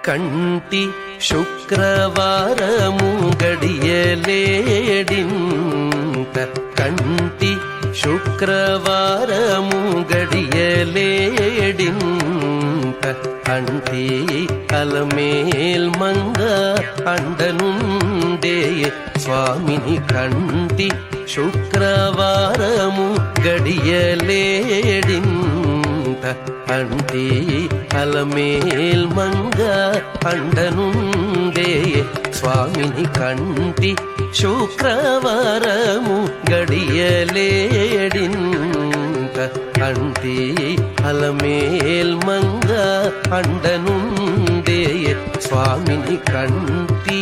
కంటి శుక్రవారము గడియలేడింత కంటి శుక్రవారము గడియలేడింత అంటి అలమేల్ మంగ అండనుండే స్వామిని కంటి శుక్రవారము గడియలేడింత అంటి అలమేల్ మంగ అండనుండే స్వామిని కంటి శుక్రవారము గడియలేడింత అంటి అలమేల్ మంగ అండనుండే స్వామిని కంటి